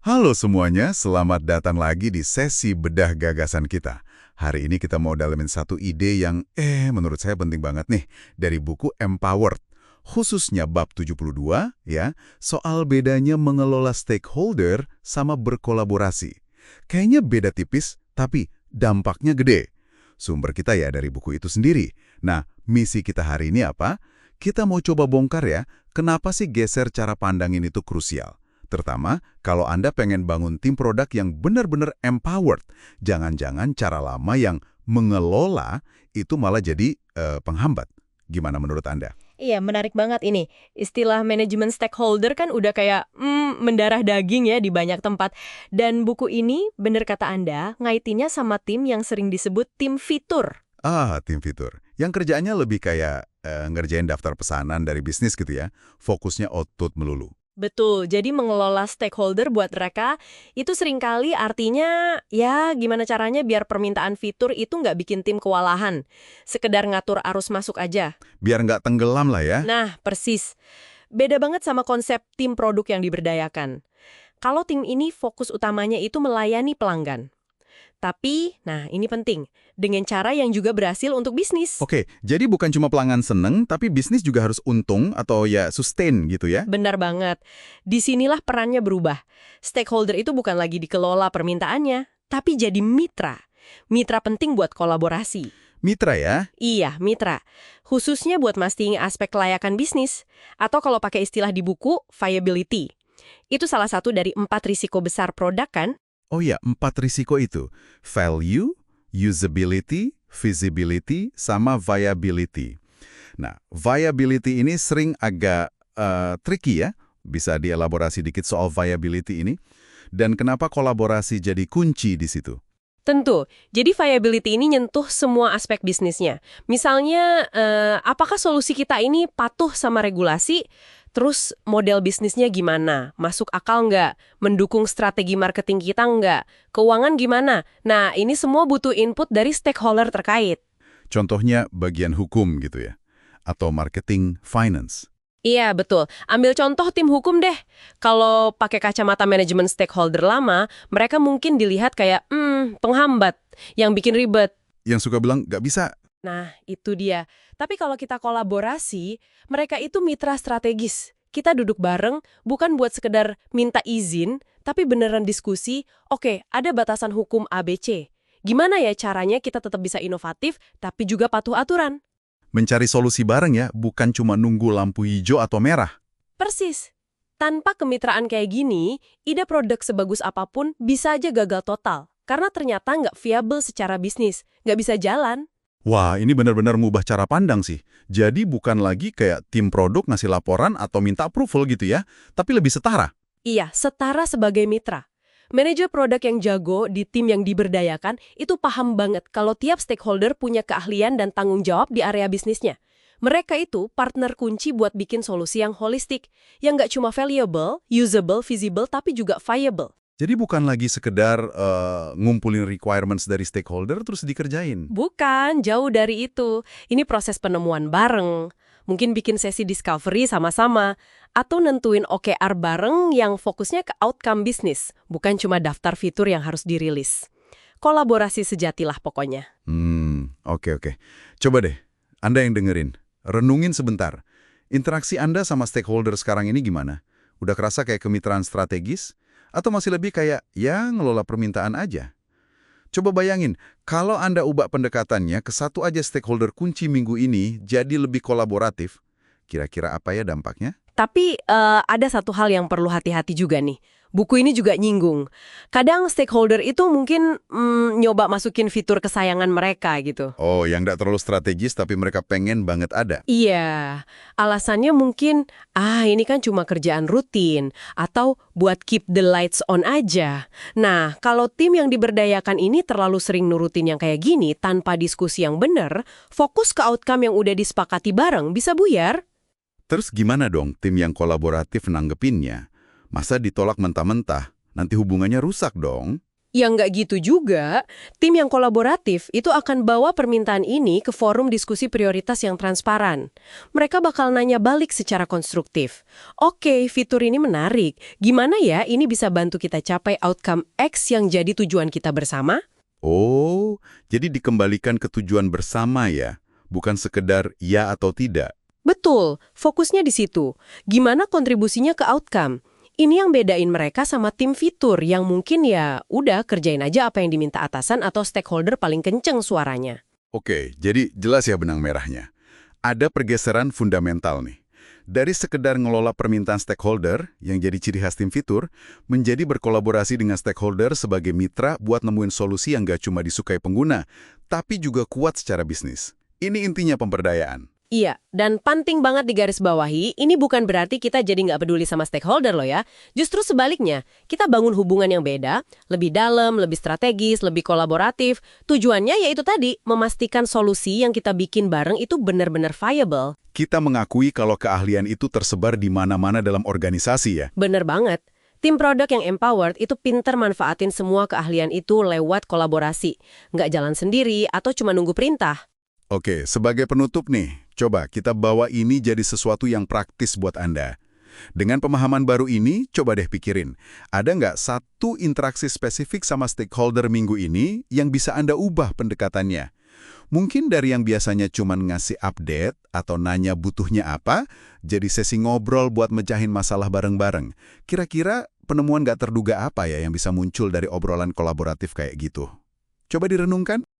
Halo semuanya, selamat datang lagi di sesi bedah gagasan kita. Hari ini kita mau dalemin satu ide yang menurut saya penting banget nih dari buku Empowered. Khususnya bab 72 ya, soal bedanya mengelola stakeholder sama berkolaborasi. Kayaknya beda tipis, tapi dampaknya gede. Sumber kita ya dari buku itu sendiri. Nah, misi kita hari ini apa? Kita mau coba bongkar ya, kenapa sih geser cara pandang ini tuh krusial. Terutama kalau Anda pengen bangun tim produk yang benar-benar empowered. Jangan-jangan cara lama yang mengelola itu malah jadi penghambat. Gimana menurut Anda? Iya, menarik banget ini. Istilah manajemen stakeholder kan udah kayak mendarah daging ya di banyak tempat. Dan buku ini, bener kata Anda, ngaitinnya sama tim yang sering disebut tim fitur. Tim fitur. Yang kerjaannya lebih kayak ngerjain daftar pesanan dari bisnis gitu ya. Fokusnya output melulu. Betul, jadi mengelola stakeholder buat mereka itu seringkali artinya ya gimana caranya biar permintaan fitur itu nggak bikin tim kewalahan. Sekedar ngatur arus masuk aja. Biar nggak tenggelam lah ya. Nah, persis. Beda banget sama konsep tim produk yang diberdayakan. Kalau tim ini fokus utamanya itu melayani pelanggan. Tapi, nah ini penting, dengan cara yang juga berhasil untuk bisnis. Oke, jadi bukan cuma pelanggan seneng, tapi bisnis juga harus untung atau ya sustain gitu ya? Benar banget. Disinilah perannya berubah. Stakeholder itu bukan lagi dikelola permintaannya, tapi jadi mitra. Mitra penting buat kolaborasi. Mitra ya? Iya, mitra. Khususnya buat mastiin aspek kelayakan bisnis. Atau kalau pakai istilah di buku, viability. Itu salah satu dari 4 risiko besar produk kan? Oh ya, 4 risiko itu. Value, usability, feasibility, sama viability. Nah, viability ini sering agak tricky ya. Bisa dielaborasi dikit soal viability ini. Dan kenapa kolaborasi jadi kunci di situ? Tentu. Jadi viability ini nyentuh semua aspek bisnisnya. Misalnya, apakah solusi kita ini patuh sama regulasi? Terus model bisnisnya gimana? Masuk akal nggak? Mendukung strategi marketing kita nggak? Keuangan gimana? Nah, ini semua butuh input dari stakeholder terkait. Contohnya bagian hukum gitu ya. Atau marketing finance. Iya, betul. Ambil contoh tim hukum deh. Kalau pakai kacamata manajemen stakeholder lama, mereka mungkin dilihat kayak, penghambat, yang bikin ribet. Yang suka bilang, nggak bisa. Nah, itu dia. Tapi kalau kita kolaborasi, mereka itu mitra strategis. Kita duduk bareng, bukan buat sekedar minta izin, tapi beneran diskusi, oke, ada batasan hukum ABC. Gimana ya caranya kita tetap bisa inovatif, tapi juga patuh aturan? Mencari solusi bareng ya, bukan cuma nunggu lampu hijau atau merah. Persis. Tanpa kemitraan kayak gini, ide produk sebagus apapun bisa aja gagal total. Karena ternyata nggak viable secara bisnis, nggak bisa jalan. Wah, ini benar-benar ngubah cara pandang sih. Jadi bukan lagi kayak tim produk ngasih laporan atau minta approval gitu ya, tapi lebih setara. Iya, setara sebagai mitra. Manajer produk yang jago di tim yang diberdayakan itu paham banget kalau tiap stakeholder punya keahlian dan tanggung jawab di area bisnisnya. Mereka itu partner kunci buat bikin solusi yang holistik, yang nggak cuma valuable, usable, feasible, tapi juga viable. Jadi bukan lagi sekedar ngumpulin requirements dari stakeholder terus dikerjain. Bukan, jauh dari itu. Ini proses penemuan bareng. Mungkin bikin sesi discovery sama-sama. Atau nentuin OKR bareng yang fokusnya ke outcome bisnis. Bukan cuma daftar fitur yang harus dirilis. Kolaborasi sejatilah pokoknya. Oke. Coba deh, Anda yang dengerin. Renungin sebentar. Interaksi Anda sama stakeholder sekarang ini gimana? Udah kerasa kayak kemitraan strategis? Atau masih lebih kayak, ya ngelola permintaan aja? Coba bayangin, kalau Anda ubah pendekatannya ke satu aja stakeholder kunci minggu ini jadi lebih kolaboratif, kira-kira apa ya dampaknya? Tapi ada satu hal yang perlu hati-hati juga nih. Buku ini juga nyinggung. Kadang stakeholder itu mungkin nyoba masukin fitur kesayangan mereka gitu. Oh, yang nggak terlalu strategis tapi mereka pengen banget ada. Iya, alasannya mungkin, ini kan cuma kerjaan rutin, atau buat keep the lights on aja. Nah, kalau tim yang diberdayakan ini terlalu sering nurutin yang kayak gini, tanpa diskusi yang benar, fokus ke outcome yang udah disepakati bareng, bisa buyar. Terus gimana dong tim yang kolaboratif nanggepinnya? Masa ditolak mentah-mentah? Nanti hubungannya rusak dong. Ya nggak gitu juga. Tim yang kolaboratif itu akan bawa permintaan ini ke forum diskusi prioritas yang transparan. Mereka bakal nanya balik secara konstruktif. Oke, fitur ini menarik. Gimana ya ini bisa bantu kita capai outcome X yang jadi tujuan kita bersama? Oh, jadi dikembalikan ke tujuan bersama ya, bukan sekedar ya atau tidak. Betul, fokusnya di situ. Gimana kontribusinya ke outcome? Ini yang bedain mereka sama tim fitur yang mungkin ya udah kerjain aja apa yang diminta atasan atau stakeholder paling kenceng suaranya. Oke, jadi jelas ya benang merahnya. Ada pergeseran fundamental nih. Dari sekedar ngelola permintaan stakeholder, yang jadi ciri khas tim fitur, menjadi berkolaborasi dengan stakeholder sebagai mitra buat nemuin solusi yang gak cuma disukai pengguna, tapi juga kuat secara bisnis. Ini intinya pemberdayaan. Iya, dan penting banget digarisbawahi, ini bukan berarti kita jadi nggak peduli sama stakeholder loh ya. Justru sebaliknya, kita bangun hubungan yang beda, lebih dalam, lebih strategis, lebih kolaboratif. Tujuannya yaitu tadi, memastikan solusi yang kita bikin bareng itu benar-benar viable. Kita mengakui kalau keahlian itu tersebar di mana-mana dalam organisasi ya. Bener banget. Tim produk yang empowered itu pinter manfaatin semua keahlian itu lewat kolaborasi. Nggak jalan sendiri atau cuma nunggu perintah. Oke, sebagai penutup nih, coba kita bawa ini jadi sesuatu yang praktis buat Anda. Dengan pemahaman baru ini, coba deh pikirin, ada nggak satu interaksi spesifik sama stakeholder minggu ini yang bisa Anda ubah pendekatannya? Mungkin dari yang biasanya cuma ngasih update atau nanya butuhnya apa, jadi sesi ngobrol buat mecahin masalah bareng-bareng. Kira-kira penemuan nggak terduga apa ya yang bisa muncul dari obrolan kolaboratif kayak gitu? Coba direnungkan.